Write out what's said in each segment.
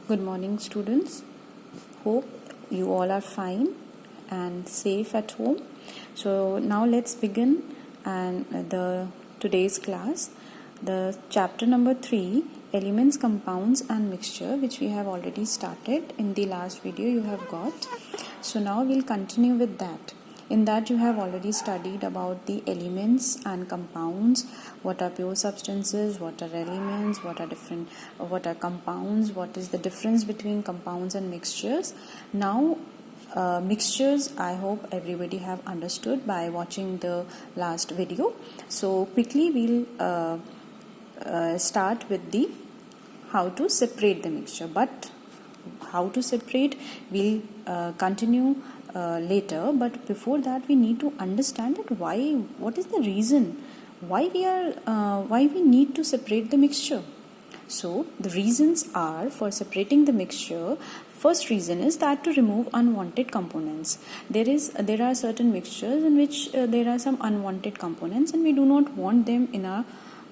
Good morning, students. Hope you all are fine and safe at home. So now let's begin and the today's class. The chapter number 3, elements, compounds and mixture, which we have already started in the last video you have got. So now we'll continue with that. In that you have already studied about the elements and compounds, what are pure substances, what are elements, what are compounds, what is the difference between compounds and mixtures. Now mixtures, I hope everybody have understood by watching the last video. So quickly we'll start with the how to separate the mixture, but how to separate we'll continue later. But before that we need to understand that what is the reason why we need to separate the mixture. So the reasons are for separating the mixture. First reason is that to remove unwanted components. There are certain mixtures in which there are some unwanted components and we do not want them in our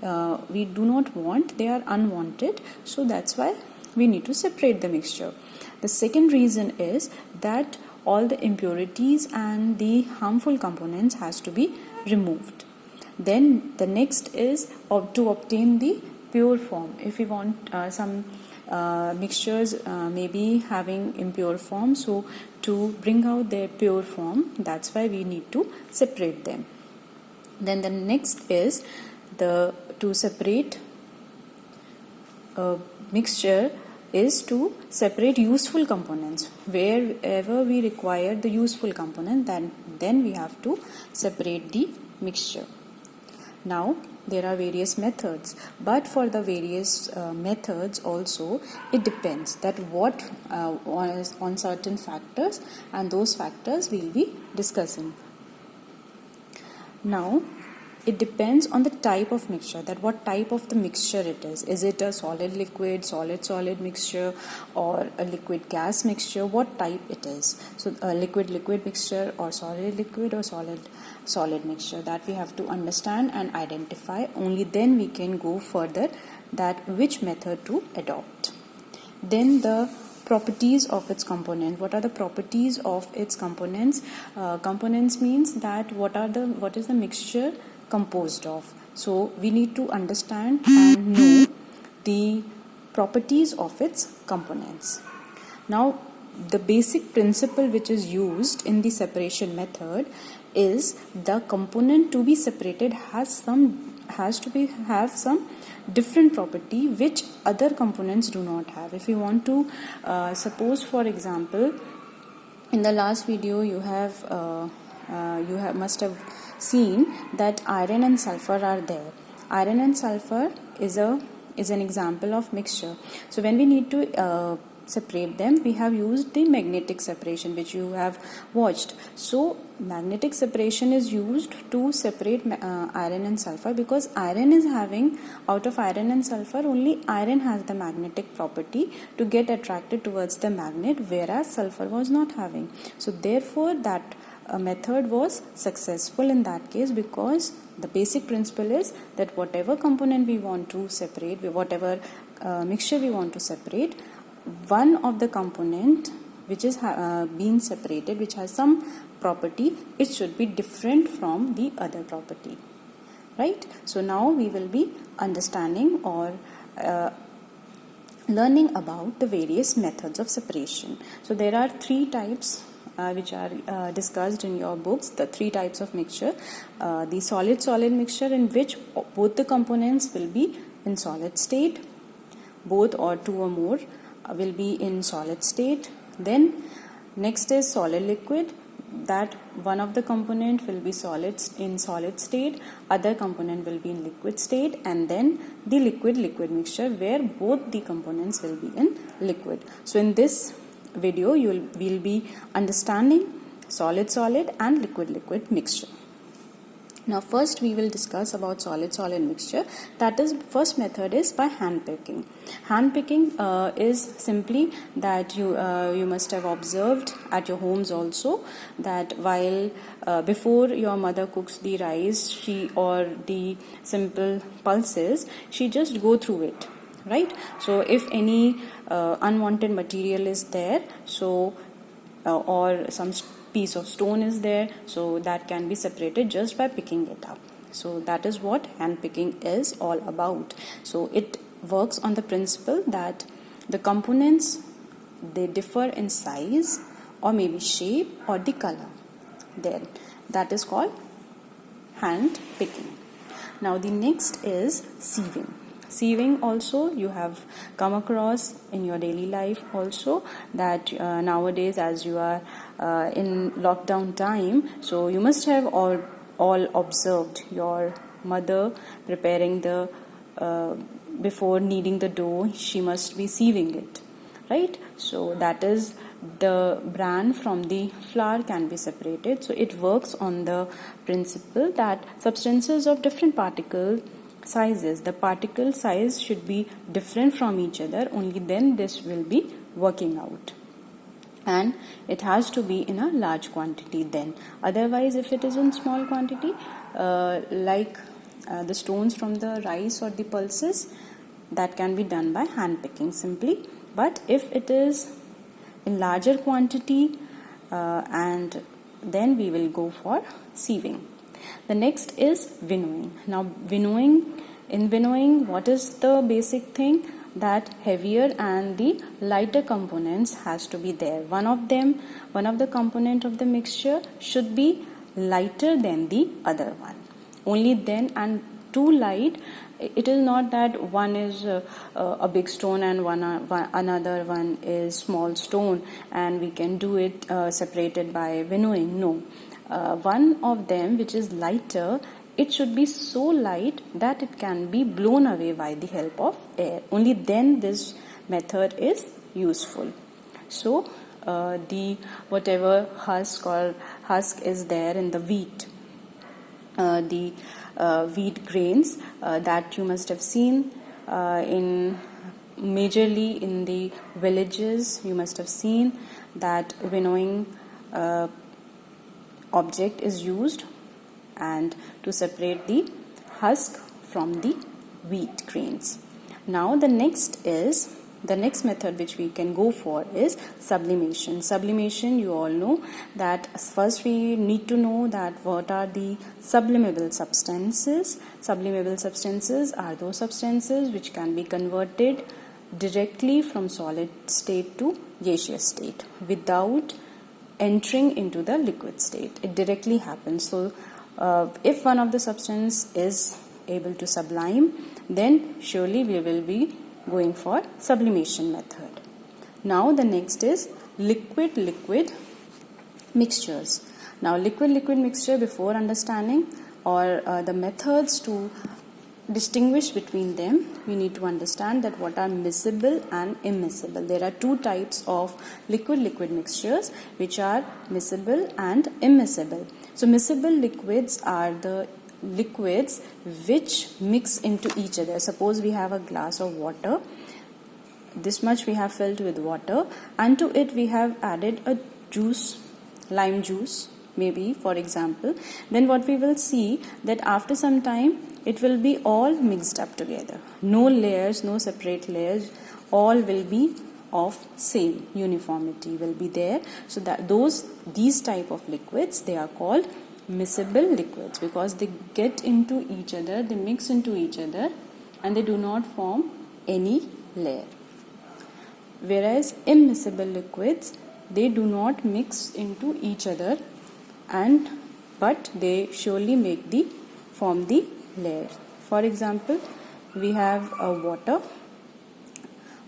they are unwanted, so that's why we need to separate the mixture. The second reason is that all the impurities and the harmful components has to be removed. Then the next is to obtain the pure form. If we want some mixtures maybe having impure form, so to bring out their pure form, that's why we need to separate them. Then the next is to separate mixture is to separate useful components. Wherever we require the useful component, then we have to separate the mixture. Now there are various methods, but for the various methods also it depends that what on certain factors, and those factors we'll be discussing. Now it depends on the type of mixture, that what type of the mixture it is. Is it a solid liquid, solid mixture, or a liquid gas mixture? What type it is? So a liquid mixture, or solid liquid, or solid mixture, that we have to understand and identify. Only then we can go further that which method to adopt. Then the properties of its component. What are the properties of its components? Components means that what is the mixture composed of. So we need to understand and know the properties of its components. Now the basic principle which is used in the separation method is the component to be separated have some different property which other components do not have. If you want to suppose, for example, in the last video you must have seen that iron and sulfur are there. Iron and sulfur is an example of mixture. So when we need to separate them, we have used the magnetic separation, which you have watched. So magnetic separation is used to separate iron and sulfur, because iron is having, out of iron and sulfur, only iron has the magnetic property to get attracted towards the magnet, whereas sulfur was not having. So therefore that method was successful in that case, because the basic principle is that whatever component we want to separate, whatever mixture we want to separate, one of the component which is being separated, which has some property, it should be different from the other property, right? So now we will be understanding or learning about the various methods of separation. So there are three types which are discussed in your books, the three types of mixture. The solid mixture, in which both the components will be in solid state, both or two or more will be in solid state. Then next is solid liquid, that one of the component will be in solid state, other component will be in liquid state. And then the liquid mixture, where both the components will be in liquid. So in this video we'll be understanding solid and liquid mixture. Now first we will discuss about solid mixture. That is, first method is by hand picking. Hand picking is simply that you must have observed at your homes also, that while before your mother cooks the rice, or the simple pulses, she just go through it. right? So if any unwanted material is there, so or some piece of stone is there, so that can be separated just by picking it up. So that is what hand picking is all about. So it works on the principle that the components, they differ in size or maybe shape or the color, then that is called hand picking. Now the next is sieving. Sieving also you have come across in your daily life also, that nowadays as you are in lockdown time, so you must have all observed your mother preparing the before kneading the dough, she must be sieving it, right? So that is the bran from the flour can be separated. So it works on the principle that substances of different particle sizes, the particle size should be different from each other, only then this will be working out, and it has to be in a large quantity then. Otherwise if it is in small quantity, like the stones from the rice or the pulses, that can be done by hand picking simply. But if it is in larger quantity, and then we will go for sieving. The next is winnowing. Now in winnowing, what is the basic thing? That heavier and the lighter components has to be there. One of the component of the mixture should be lighter than the other one. Only then, and too light, it is not that one is a big stone and another one is small stone and we can do it separated by winnowing. No, one of them which is lighter, it should be so light that it can be blown away by the help of air. Only then this method is useful. So the whatever husk is there in the wheat, the wheat grains that you must have seen in majorly in the villages, you must have seen that winnowing object is used and to separate the husk from the wheat grains. Now the next method which we can go for is sublimation. Sublimation, you all know that first we need to know that what are the sublimable substances. Sublimable substances are those substances which can be converted directly from solid state to gaseous state without entering into the liquid state. It directly happens. So if one of the substance is able to sublime, then surely we will be going for sublimation method. Now the next is liquid mixtures. Now liquid mixture, before understanding or the methods to distinguish between them, we need to understand that what are miscible and immiscible. There are two types of liquid mixtures which are miscible and immiscible. So miscible liquids are the liquids which mix into each other. Suppose we have a glass of water, this much we have filled with water, and to it we have added a juice, lime juice maybe for example. Then what we will see that after some time it will be all mixed up together. No layers, no separate layers, all will be of same uniformity will be there. So that these type of liquids, they are called miscible liquids because they get into each other, they mix into each other and they do not form any layer. Whereas immiscible liquids, they do not mix into each other but they surely form the layer. For example, we have a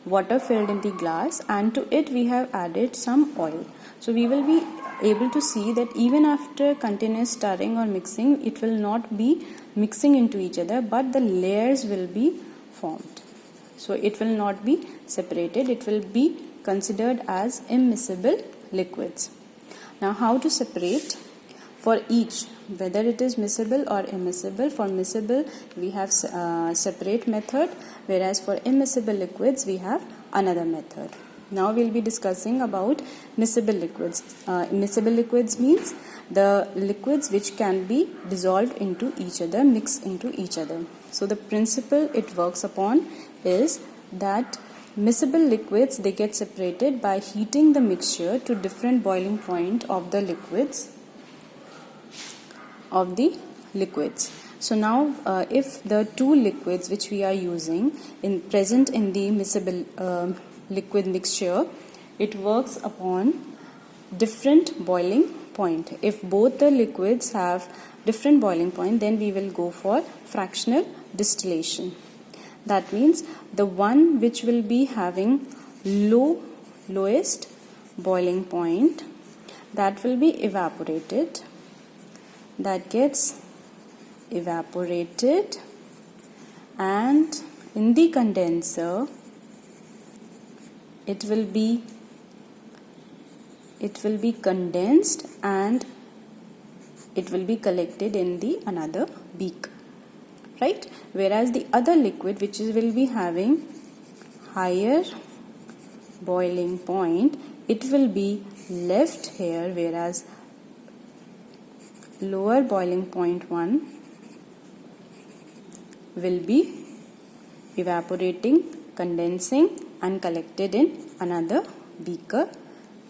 water filled in the glass and to it we have added some oil. So we will be able to see that even after continuous stirring or mixing, it will not be mixing into each other but the layers will be formed. So it will not be separated, it will be considered as immiscible liquids. Now how to separate for each, whether it is miscible or immiscible? For miscible we have separate method, whereas for immiscible liquids we have another method. Now we'll be discussing about miscible liquids. Miscible liquids means the liquids which can be dissolved into each other, mixed into each other. So the principle it works upon is that miscible liquids, they get separated by heating the mixture to different boiling point of the liquids. So now if the two liquids which we are using present in the miscible liquid mixture, it works upon different boiling point. If both the liquids have different boiling point, then we will go for fractional distillation. That means the one which will be having lowest boiling point, that will be evaporated. That gets evaporated, and in the condenser it will be condensed and it will be collected in the another beak, right? Whereas the other liquid which will be having higher boiling point, it will be left here, whereas lower boiling point one will be evaporating, condensing and collected in another beaker.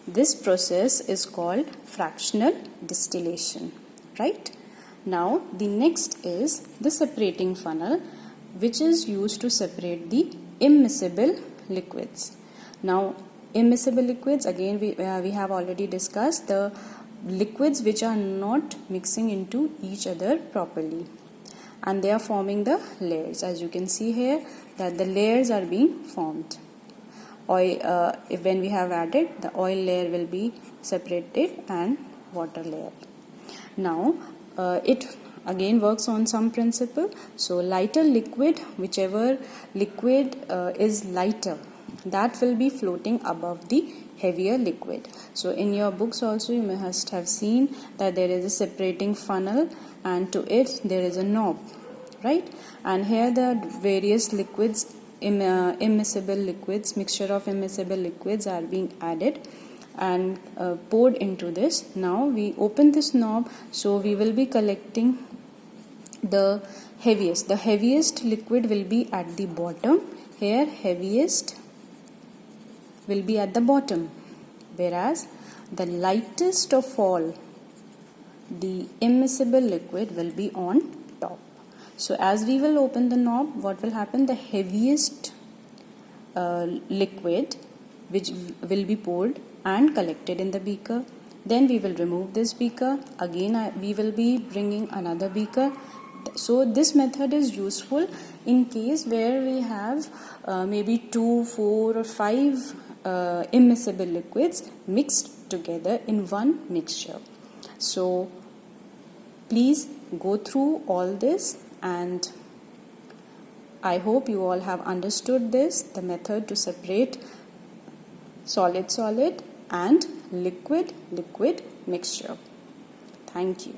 This process is called fractional distillation, right? Now the next is the separating funnel, which is used to separate the immiscible liquids. Now immiscible liquids, again we have already discussed the liquids which are not mixing into each other properly, and they are forming the layers. As you can see here that the layers are being formed. Oil, when we have added, the oil layer will be separated and water layer. Now it again works on some principle. So lighter liquid, whichever liquid is lighter, that will be floating above the heavier liquid. So in your books also you must have seen that there is a separating funnel and to it there is a knob, right? And here the various liquids, immiscible liquids, mixture of immiscible liquids are being added and poured into this. Now we open this knob, so we will be collecting the heaviest liquid will be at the bottom. Here heaviest will be at the bottom, whereas the lightest of all, the immiscible liquid, will be on top. So as we will open the knob, what will happen? The heaviest liquid which will be poured and collected in the beaker. Then we will remove this beaker. Again we will be bringing another beaker. So this method is useful in case where we have maybe 2, 4 or 5 immiscible liquids mixed together in one mixture. So please go through all this, and I hope you all have understood this, the method to separate solid and liquid mixture. Thank you.